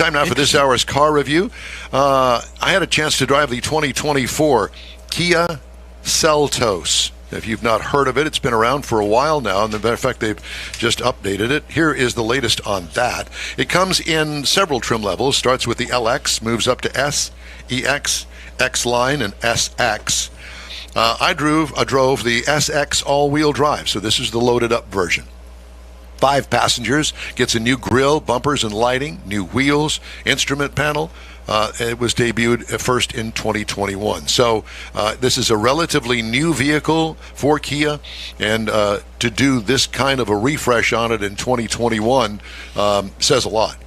Time now for this hour's car review. I had a chance to drive the 2024 Kia Seltos. If you've not heard of it, it's been around for a while now, and as a matter of fact, they've just updated it. Here is the latest on that. It comes in several trim levels. Starts with the LX, moves up to S, EX, X-Line, and SX. I drove the SX all-wheel drive, so this is the loaded-up version. 5 passengers, gets a new grille, bumpers and lighting, new wheels, instrument panel. It was debuted first in 2021. So this is a relatively new vehicle for Kia, and to do this kind of a refresh on it in 2021 says a lot.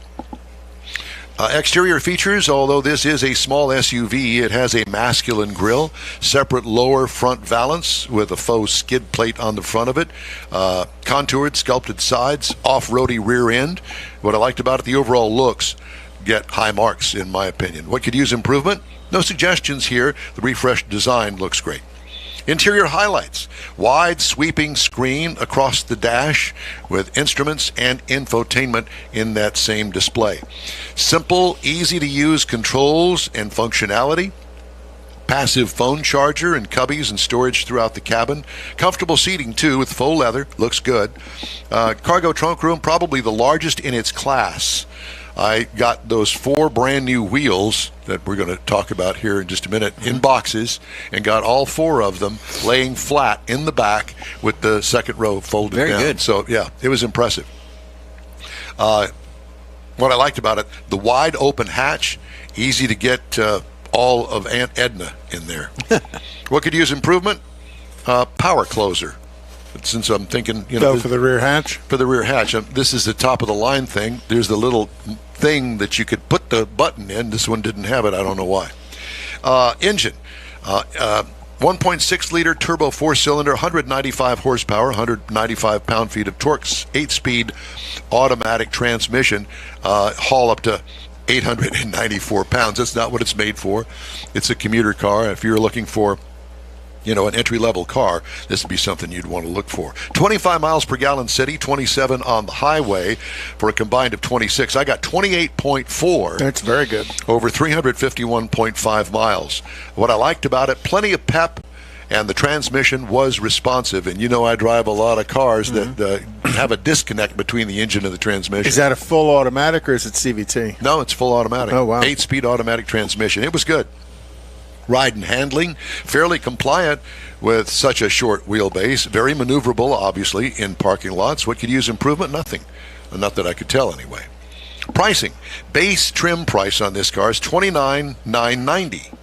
Exterior features, although this is a small SUV, it has a masculine grille, separate lower front valance with a faux skid plate on the front of it, contoured, sculpted sides, off-roady rear end. What I liked about it, the overall looks get high marks, in my opinion. What could use improvement? No suggestions here. The refreshed design looks great. Interior highlights: wide sweeping screen across the dash with instruments and infotainment in that same display. Simple, easy to use controls and functionality. Passive phone charger and cubbies and storage throughout the cabin. Comfortable seating too with faux leather. Looks good. Cargo trunk room, probably the largest in its class. I got those 4 brand new wheels that we're going to talk about here in just a minute in boxes, and got all 4 of them laying flat in the back with the second row folded down. Very good. So, yeah, it was impressive. What I liked about it, the wide open hatch, easy to get all of Aunt Edna in there. What could use improvement? Power closer. Since I'm thinking, for the rear hatch? For the rear hatch. This is the top of the line thing. There's the little thing that you could put the button in. This one didn't have it. I don't know why. Engine. 1.6 liter turbo 4-cylinder, 195 horsepower, 195 pound-feet of torque, 8-speed automatic transmission, haul up to 894 pounds. That's not what it's made for. It's a commuter car. If you're looking for an entry-level car, this would be something you'd want to look for. 25 miles per gallon city, 27 on the highway for a combined of 26. I got 28.4. That's very good. Over 351.5 miles. What I liked about it, plenty of pep, and the transmission was responsive. And I drive a lot of cars that have a disconnect between the engine and the transmission. Is that a full automatic or is it CVT? No, it's full automatic. Oh, wow. 8-speed automatic transmission. It was good. Ride and handling, fairly compliant with such a short wheelbase. Very maneuverable, obviously, in parking lots. What could use improvement? Nothing. Not that I could tell, anyway. Pricing. Base trim price on this car is $29,990.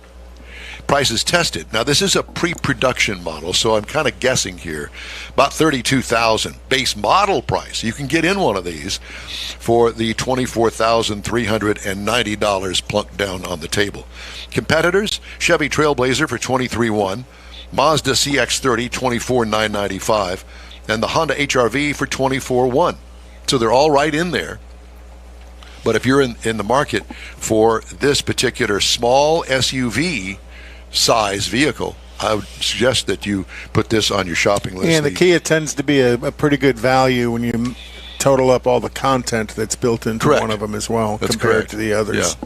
Price is tested. Now, this is a pre-production model, so I'm kind of guessing here. About $32,000. Base model price. You can get in one of these for the $24,390 plunked down on the table. Competitors: Chevy Trailblazer for $23,100, Mazda CX-30 $24,995, and the Honda HR-V for $24,100. So they're all right in there. But if you're in the market for this particular small SUV size vehicle, I would suggest that you put this on your shopping list. Yeah, the Kia tends to be a pretty good value when you total up all the content that's built into one of them as well. That's compared correct. to the others.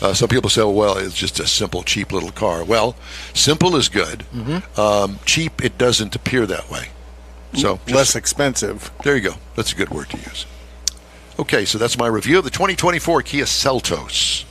Yeah. Some people say, well, it's just a simple, cheap little car. Well, simple is good. Cheap, it doesn't appear that way. So less expensive. There you go. That's a good word to use. Okay, so that's my review of the 2024 Kia Seltos.